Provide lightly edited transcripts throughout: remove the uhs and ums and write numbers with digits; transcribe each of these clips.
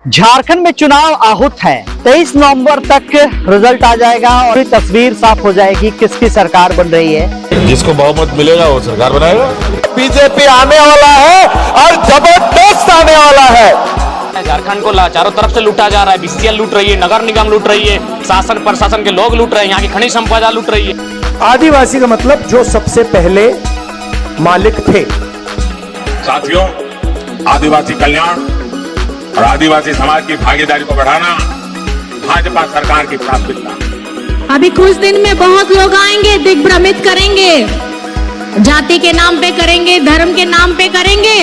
झारखंड में चुनाव आहूत है। 23 नवंबर तक रिजल्ट आ जाएगा और तस्वीर साफ हो जाएगी किसकी सरकार बन रही है। जिसको बहुमत मिलेगा वो सरकार बनाएगा। बीजेपी आने वाला है और जबरदस्त आने वाला है। झारखंड को चारों तरफ से लूटा जा रहा है। बीसीएल लूट रही है, नगर निगम लूट रही है, शासन प्रशासन के लोग लूट रहे हैं, यहाँ की खनिज संपदा लूट रही है। आदिवासी का मतलब जो सबसे पहले मालिक थे। साथियों, आदिवासी कल्याण और आदिवासी समाज की भागीदारी को बढ़ाना भाजपा सरकार की प्राथमिकता। अभी कुछ दिन में बहुत लोग आएंगे, दिग्भ्रमित करेंगे, जाति के नाम पे करेंगे, धर्म के नाम पे करेंगे।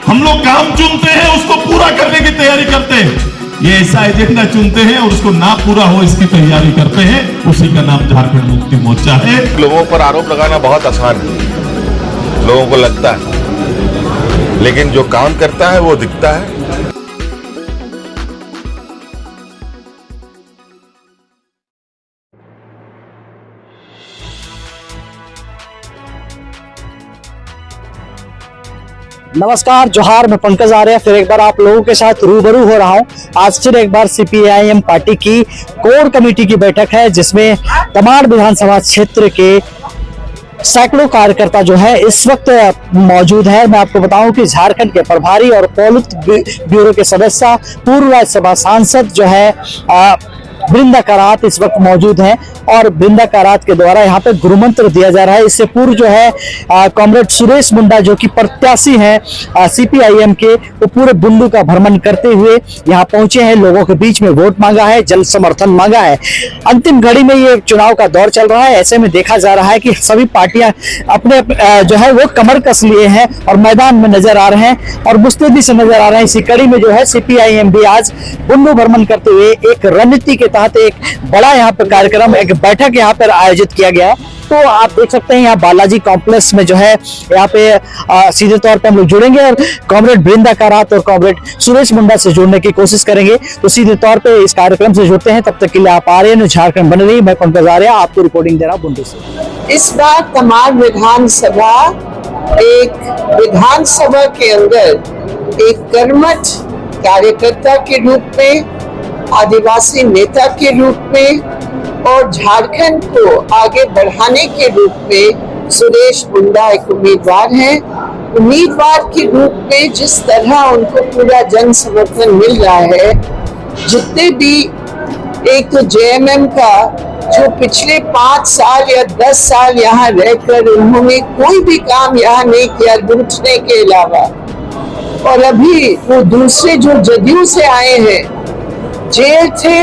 हम लोग काम चुनते हैं, उसको पूरा करने की तैयारी करते हैं। ये ऐसा एजेंडा चुनते हैं और उसको ना पूरा हो इसकी तैयारी करते हैं। उसी का नाम झारखंड मुक्ति मोर्चा है। लोगों पर आरोप लगाना बहुत आसान है, लोगों को लगता है, लेकिन जो काम करता है वो दिखता है। नमस्कार, जोहार, मैं पंकज आर्य फिर एक बार आप लोगों के साथ रूबरू हो रहा हूं। आज फिर एक बार सीपीआईएम पार्टी की कोर कमेटी की बैठक है, जिसमें तमाड़ विधानसभा क्षेत्र के सैकड़ों कार्यकर्ता जो है इस वक्त मौजूद है। मैं आपको बताऊं कि झारखंड के प्रभारी और पोलित ब्यूरो के सदस्य, पूर्व राज्यसभा सांसद जो है वृंदा करात इस वक्त मौजूद हैं और वृंदा करात के द्वारा यहाँ पे गुरुमंत्र दिया जा रहा है। इससे पूर्व जो है कॉमरेड सुरेश मुंडा जो कि प्रत्याशी हैं सीपीआईएम के, वो पूरे बुंडू का भ्रमण करते हुए यहाँ पहुंचे हैं, लोगों के बीच में वोट मांगा है, जन समर्थन मांगा है। अंतिम घड़ी में ये चुनाव का दौर चल रहा है, ऐसे में देखा जा रहा है कि सभी पार्टियां अपने जो है वो कमर कस लिए हैं और मैदान में नजर आ रहे हैं और मुस्तैदी से नजर आ रहे हैं। इसी कड़ी में जो है सीपीआईएम भी आज बुंडू भ्रमण करते हुए एक रणनीति के तहत एक बड़ा यहाँ पर कार्यक्रम, एक बैठक यहाँ पर आयोजित किया गया। तो आप देख सकते हैं यहाँ बालाजी कॉम्प्लेक्स में जो है यहाँ पे सीधे तौर पे हम लोग जुड़ेंगे और कॉमरेड वृंदा करात और कॉमरेड सुरेश मुंडा से जुड़ने की कोशिश करेंगे। तो सीधे तौर पे इस कार्यक्रम से जुड़ते हैं। तब तक के लिए आप आ रहे हैं झारखंड बन रही। मैं पंकज आर्य आपको रिपोर्टिंग दे रहा हूँ बुंडू से। इस बार तमाड़ विधानसभा एक विधानसभा के अंदर एक कर्मठ कार्यकर्ता के रूप में, आदिवासी नेता के रूप में और झारखंड को आगे बढ़ाने के रूप में सुरेश मुंडा एक उम्मीदवार हैं। उम्मीदवार के रूप में जिस तरह उनको पूरा जन समर्थन मिल रहा है, जितने भी, एक तो जेएमएम का जो पिछले 5 साल या 10 साल यहाँ रहकर उन्होंने कोई भी काम यहाँ नहीं किया लूटने के अलावा, और अभी वो दूसरे जो जदयू से आए हैं, जेल थे,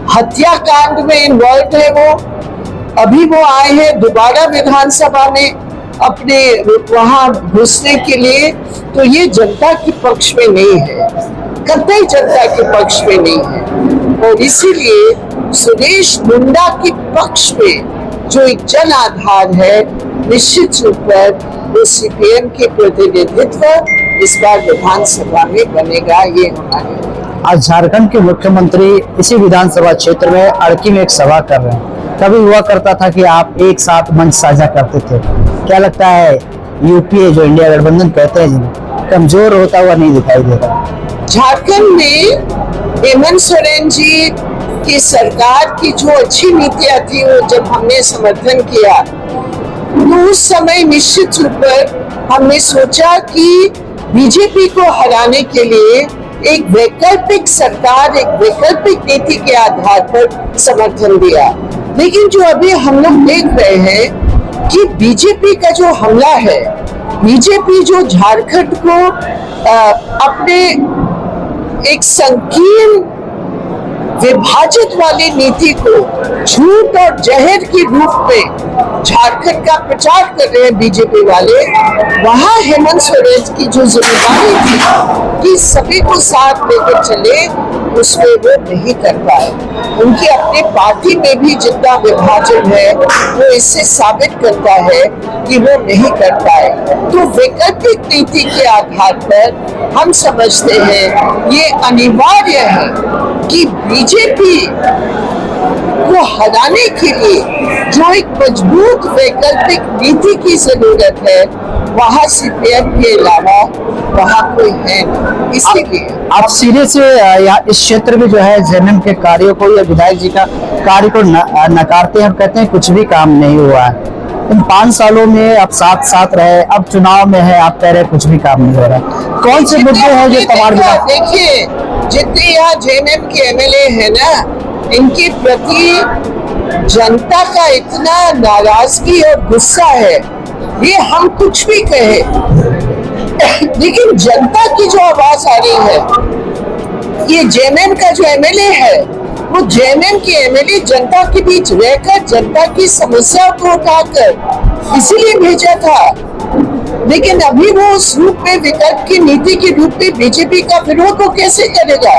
हत्याकांड में इन्वॉल्व है, वो अभी वो आए हैं दोबारा विधानसभा में अपने वहां घुसने के लिए। तो ये जनता के पक्ष में नहीं है, कतई जनता के पक्ष में नहीं है। और इसीलिए सुरेश मुंडा के पक्ष में जो एक जन आधार है, निश्चित रूप पर वो सीपीएम के प्रतिनिधित्व इस बार विधानसभा में बनेगा। ये हमारे आज झारखंड के मुख्यमंत्री इसी विधानसभा क्षेत्र में अड़की में एक सभा कर रहे हैं। कभी हुआ करता था कि आप एक साथ मंच साझा करते थे। क्या लगता है यूपीए जो इंडिया गठबंधन कहते हैं जिन्हें, कमजोर होता हुआ नहीं दिखाई दे रहा? झारखंड में हेमंत सोरेन जी की सरकार की जो अच्छी नीतियां थी, वो जब हमने समर्थन किया तो उस समय निश्चित रूप पर हमने सोचा कि बीजेपी को हराने के लिए एक वैकल्पिक सरकार, एक वैकल्पिक नीति के आधार पर समर्थन दिया। लेकिन जो अभी हम लोग देख रहे हैं कि बीजेपी का जो हमला है, बीजेपी जो झारखंड को अपने एक संकीर्ण विभाजित वाली नीति को झूठ और जहर के रूप में झारखंड का प्रचार कर रहे हैं बीजेपी वाले, वहां हेमंत सोरेन की जो जिम्मेदारी थी कि सभी को साथ लेकर चले, उसमें वो नहीं कर पाए। उनकी अपने पार्टी में भी जितना विभाजन है वो इससे साबित करता है कि वो नहीं कर पाए। तो वैकल्पिक नीति के आधार पर हम समझते हैं ये अनिवार्य है कि बीजेपी को हराने के लिए जो एक मजबूत वैकल्पिक नीति की जरूरत है, वहाँ सीपीएम के अलावा वहाँ कोई है नहीं। इसीलिए आप सीरियस यहाँ इस क्षेत्र में जो है जेएमएम के कार्यों को या विधायक जी का कार्य को नकारते हैं, कहते हैं कुछ भी काम नहीं हुआ है। इन 5 सालों में आप साथ साथ रहे, अब चुनाव में है, आप कह रहे हैं कुछ भी काम नहीं हो रहा। कौन से मुद्दे हैं जो तमाम देखिए, जितने यहाँ जेएमएम के एमएलए है ना, इनके प्रति जनता का इतना नाराजगी और गुस्सा है, ये हम कुछ भी कहे, लेकिन जनता की जो आवाज आ रही है, ये जेएमएम का जो एमएलए है, वो जेएमएम के एमएलए जनता के बीच रहकर जनता की समस्या को उठाकर इसीलिए भेजा था। लेकिन अभी वो उस रूप में, विकल्प की नीति के रूप में बीजेपी का विरोध वो कैसे करेगा?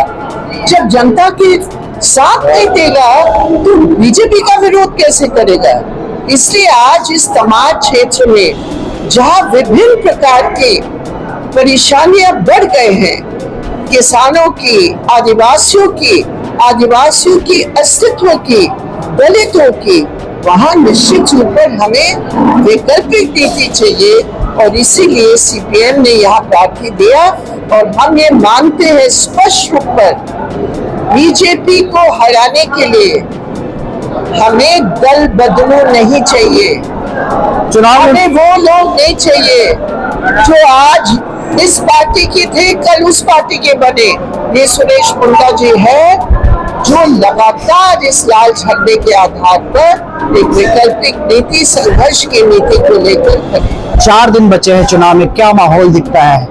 जब जनता के साथ नहीं देगा तो बीजेपी का विरोध कैसे करेगा? इसलिए आज इस तमाम क्षेत्र में जहां विभिन्न प्रकार की परेशानियां बढ़ गए हैं, किसानों की, आदिवासियों की अस्तित्व की, दलितों की, वहां निश्चित रूप पर हमें वैकल्पिक नीति चाहिए। और इसीलिए सीपीएम ने यहाँ प्रार्थी दिया और हम ये मानते हैं स्पष्ट रूप पर, बीजेपी को हराने के लिए हमें दल बदलू नहीं चाहिए। चुनाव में हमें वो लोग नहीं चाहिए जो आज इस पार्टी के थे, कल उस पार्टी के बने। ये सुरेश मुंडा जी है जो लगातार इस लाल झंडे के आधार पर एक वैकल्पिक नीति, संघर्ष की नीति को लेकर खड़े। 4 दिन बचे हैं चुनाव में, क्या माहौल दिखता है?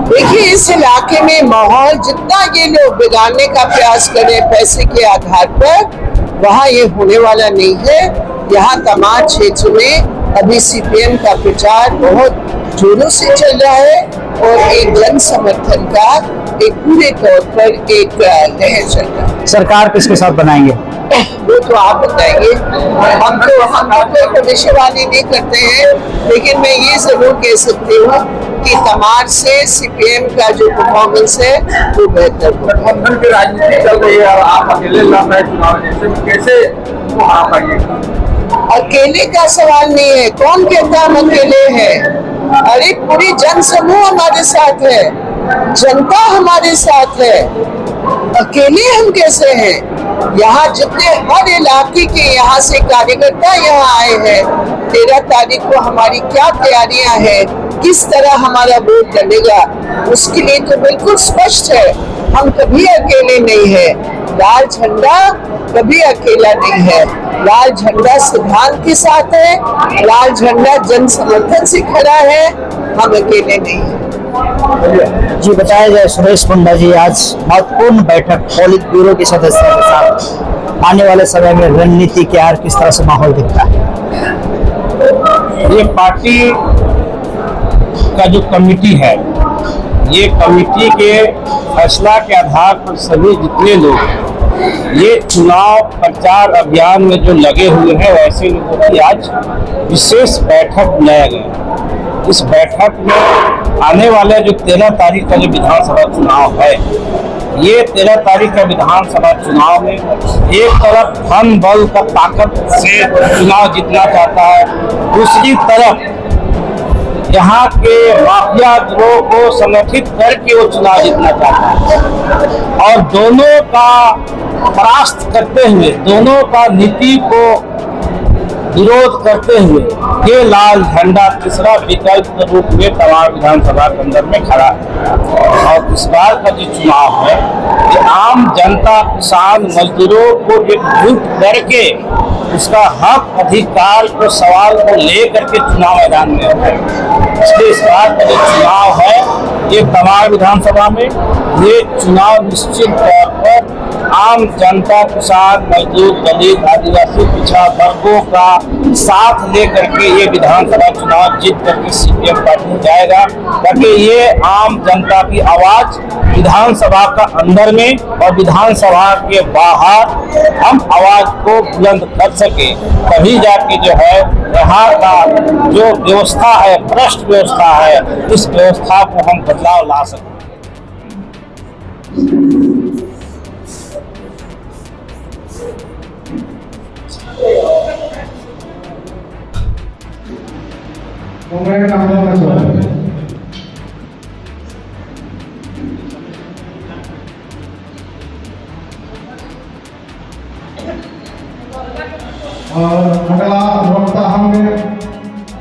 देखिए, इस इलाके में माहौल जितना ये लोग बिगाड़ने का प्रयास करें पैसे के आधार पर, वहाँ ये होने वाला नहीं है। यहाँ तमाम क्षेत्र में अभी सीपीएम का प्रचार बहुत जोरों से चल रहा है और एक जन समर्थन का एक पूरे तौर पर एक लहर चल रहा है। सरकार किसके साथ बनाएंगे? वो तो आप बताएंगे, हम तो भविष्यवाणी नहीं करते हैं, लेकिन मैं ये जरूर कह सकती हूँ कि तमाम से सीपीएम का जो परफॉर्मेंस है वो बेहतर होगा। गठबंधन की राजनीति चल रही है और आप अकेले लड़ रहे चुनाव, जैसे कैसे आ पाइएगा? अकेले का सवाल नहीं है, कौन कहता हम अकेले हैं? अरे पूरी जन समूह हमारे साथ है, जनता हमारे साथ है, अकेले हम कैसे हैं? यहाँ जितने हर इलाके के यहाँ से कार्यकर्ता यहाँ आए हैं, 13 तारीख को हमारी क्या तैयारियां हैं, किस तरह हमारा वोट डलेगा, उसके लिए तो बिल्कुल स्पष्ट है। हम कभी अकेले नहीं है, लाल झंडा कभी अकेला नहीं है। लाल झंडा सिद्धांत के साथ है, लाल झंडा जन समर्थन से खड़ा है, हम अकेले नहीं है। जी बताया जाए, सुरेश मुंडा जी आज महत्वपूर्ण बैठक पोलित ब्यूरो के सदस्यों के साथ, आने वाले समय में रणनीति क्या, किस तरह से माहौल दिखता है? ये पार्टी का जो कमेटी है, ये कमेटी के फैसला के आधार पर सभी जितने लोग ये चुनाव प्रचार अभियान में जो लगे हुए हैं, वैसे लोगों की आज विशेष बैठक बुलाया गया। इस बैठक में आने वाले जो 13 तारीख का जो विधानसभा चुनाव है, ये 13 तारीख का विधानसभा चुनाव में एक तरफ धन बल का ताकत से चुनाव जीतना चाहता है, दूसरी तरफ यहाँ के माफिया गिरोह को संगठित करके वो चुनाव जीतना चाहता है। और दोनों का परास्त करते हुए, दोनों का नीति को विरोध करते हुए ये लाल झंडा तीसरा विकल्प के रूप में तमाम विधानसभा के अंदर में खड़ा है। और इस बार का जो चुनाव है, ये आम जनता, किसान, मजदूरों को एकजुट करके उसका हक अधिकार को, सवाल को लेकर के चुनाव मैदान में है। इसलिए इस बार का जो चुनाव है, ये तमाम विधानसभा में ये चुनाव निश्चित तौर पर आम जनता, किसान, मजदूर, दलित, आदिवासी, पिछड़ा वर्गों का साथ लेकर के ये विधानसभा चुनाव जीत करके सीपीएम पार्टी जाएगा, ताकि ये आम जनता की आवाज विधानसभा का अंदर में और विधानसभा के बाहर हम आवाज को बुलंद कर सके। तभी जाके जो है यहाँ का जो व्यवस्था है, भ्रष्ट व्यवस्था है, इस व्यवस्था को हम बदलाव ला सकें। मेरा नाम और अगला वक्ता होंगे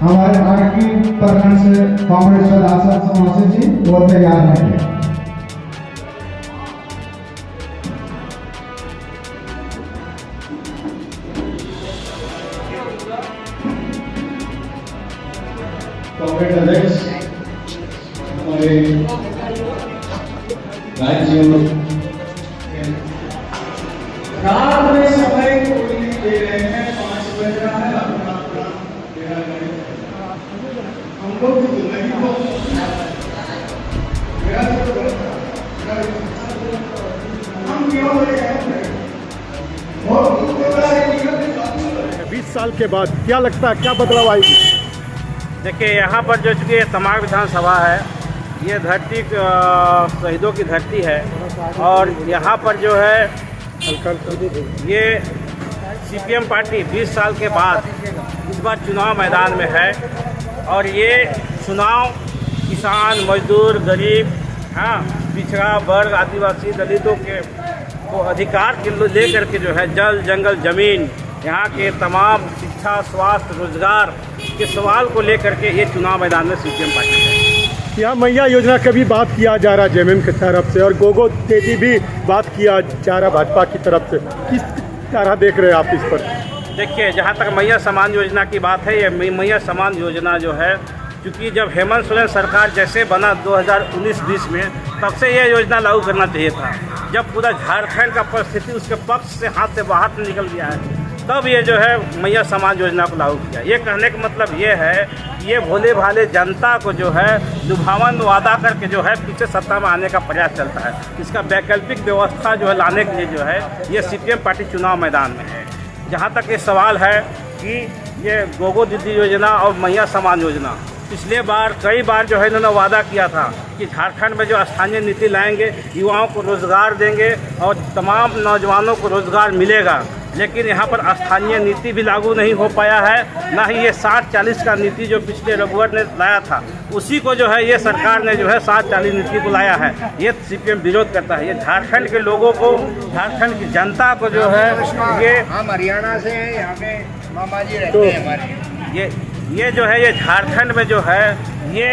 हमारे आगे की प्रखंड से कांग्रेस सदस्य समासी जी वो तैयार हैं। कांग्रेस अध्यक्ष हमारे राज्य रात में समय कोई दे रहे हैं, 5 बज रहा है, हम लोग की जिंदगी को हम क्यों 20 साल के बाद क्या लगता है, क्या बदलाव आएगी? देखिए, यहाँ पर जो चूँकि तमाम विधानसभा है, ये धरती शहीदों की धरती है और यहाँ पर जो है ये सीपीएम पार्टी 20 साल के बाद इस बार चुनाव मैदान में है और ये चुनाव किसान, मजदूर, गरीब, हाँ, पिछड़ा वर्ग, आदिवासी, दलितों के को अधिकार के लेकर के जो है जल, जंगल, ज़मीन, यहाँ के तमाम शिक्षा, स्वास्थ्य, रोजगार के सवाल को लेकर के ये चुनाव मैदान में सीपीएम पार्टी है। यहाँ मैया योजना का भी बात किया जा रहा है जेएमएम की तरफ से और गोगो तेजी भी बात किया जा रहा भाजपा की तरफ से, किस तरह देख रहे हैं आप इस पर? देखिए, जहाँ तक मैया समान योजना की बात है, ये मैया समान योजना जो है, क्योंकि जब हेमंत सोरेन सरकार जैसे बना 2019-20 में, तब से ये योजना लागू करना चाहिए था। जब पूरा झारखंड का परिस्थिति उसके पक्ष से हाथ से बाहर निकल गया है, तब ये जो है मैया समाज योजना को लागू किया। ये कहने का मतलब ये है कि ये भोले भाले जनता को जो है लुभावन वादा करके जो है पीछे सत्ता में आने का प्रयास चलता है। इसका वैकल्पिक व्यवस्था जो है लाने के लिए जो है ये सीपीएम पार्टी चुनाव मैदान में है। जहाँ तक ये सवाल है कि ये गोगो दीदी योजना और मैया समान योजना, पिछले बार कई बार जो है इन्होंने वादा किया था कि झारखंड में जो स्थानीय नीति लाएंगे, युवाओं को रोज़गार देंगे और तमाम नौजवानों को रोज़गार मिलेगा, लेकिन यहाँ पर स्थानीय नीति भी लागू नहीं हो पाया है। ना ही ये 60-40 का नीति जो पिछले रघुवर ने लाया था, उसी को जो है ये सरकार ने जो है 60-40 नीति को लाया है। ये सीपीएम विरोध करता है। ये झारखंड के लोगों को, झारखंड की जनता को जो है ये, हम हरियाणा से हैं, यहाँ पे मामा जी रहते हैं हमारे, ये जो है ये झारखंड में जो है ये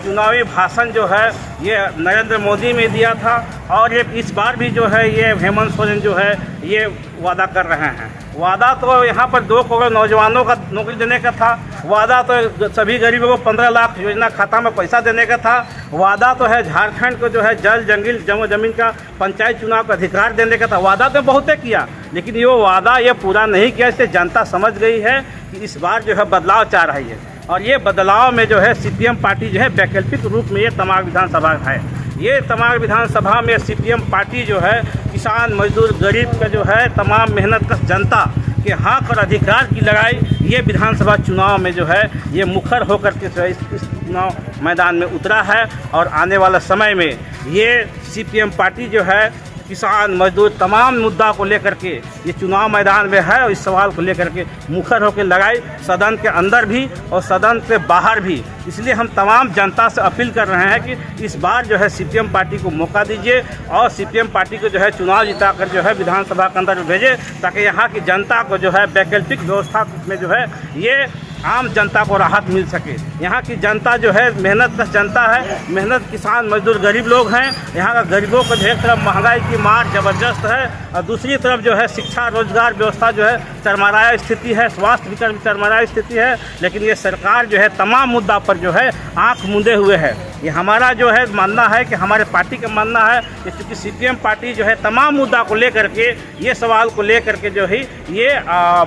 चुनावी भाषण जो है ये नरेंद्र मोदी में दिया था और ये इस बार भी जो है ये हेमंत सोरेन जो है ये वादा कर रहे हैं। वादा तो यहाँ पर 2 करोड़ नौजवानों का नौकरी देने का था, वादा तो सभी गरीबों को 15 लाख योजना खाता में पैसा देने का था, वादा तो है झारखंड को जो है जल, जंगल, जमीन का पंचायत चुनाव का अधिकार देने का था। वादा तो बहुत किया, लेकिन ये वादा ये पूरा नहीं किया। इससे जनता समझ गई है कि इस बार जो है बदलाव चाह रही है और ये बदलाव में जो है सीपीएम पार्टी जो है वैकल्पिक रूप में ये तमाम विधानसभा है। ये तमाम विधानसभा में सीपीएम पार्टी जो है किसान, मजदूर, गरीब का जो है तमाम मेहनतकश जनता के हक और अधिकार की लड़ाई ये विधानसभा चुनाव में जो है ये मुखर होकर के जो है इस चुनाव मैदान में उतरा है और आने वाला समय में ये सीपीएम पार्टी जो है किसान, मजदूर तमाम मुद्दा को लेकर के ये चुनाव मैदान में है और इस सवाल को लेकर के मुखर होकर लड़ाई सदन के अंदर भी और सदन के बाहर भी। इसलिए हम तमाम जनता से अपील कर रहे हैं कि इस बार जो है सीपीएम पार्टी को मौका दीजिए और सीपीएम पार्टी को जो है चुनाव जिताकर जो है विधानसभा के अंदर भेजे, ताकि यहाँ की जनता को जो है वैकल्पिक व्यवस्था में जो है ये आम जनता को राहत मिल सके। यहाँ की जनता जो है मेहनतकश जनता है, मेहनत किसान, मजदूर, गरीब लोग हैं। यहाँ का गरीबों को जो एक तरफ महंगाई की मार ज़बरदस्त है और दूसरी तरफ जो है शिक्षा, रोजगार व्यवस्था जो है चरमराया स्थिति है, स्वास्थ्य भी चरमराया स्थिति है। लेकिन ये सरकार जो है तमाम मुद्दा पर जो है आँख मूंदे हुए है। ये हमारा जो है मानना है कि हमारे पार्टी का मानना है कि चूँकि सीपीएम पार्टी जो है तमाम मुद्दा को लेकर के ये सवाल को लेकर के जो है ये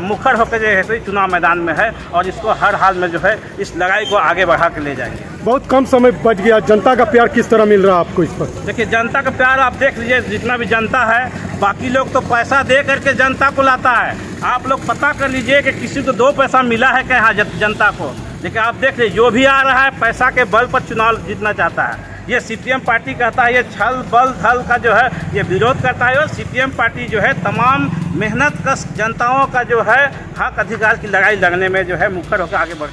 मुखर होकर जो है चुनाव मैदान में है और इसको हर हाल में जो है इस लड़ाई को आगे बढ़ा के ले जाएंगे। बहुत कम समय बच गया, जनता का प्यार किस तरह मिल रहा है आपको इस पर? देखिए, जनता का प्यार आप देख लीजिए, जितना भी जनता है, बाकी लोग तो पैसा दे करके जनता को लाता है। आप लोग पता कर लीजिए कि किसी को 2 पैसा मिला है क्या यहाँ जनता को। लेकिन आप देख लीजिए, जो भी आ रहा है पैसा के बल पर चुनाव जीतना चाहता है। ये सीपीएम पार्टी कहता है ये छल बल धल का जो है ये विरोध करता है और सीपीएम पार्टी जो है तमाम मेहनतकश जनताओं का जो है हक अधिकार की लड़ाई लड़ने में जो है मुखर होकर आगे बढ़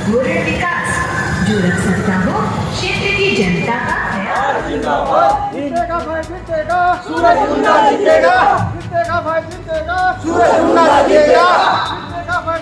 संपूर्ण विकास जो रख सकता हो क्षेत्र की जनता का ख्याल। जीतेगा भाई जीतेगा, सूरज मुन्ना जीतेगा, जीतेगा भाई जीतेगा, सूरज मुन्ना जीतेगा, जीतेगा भाई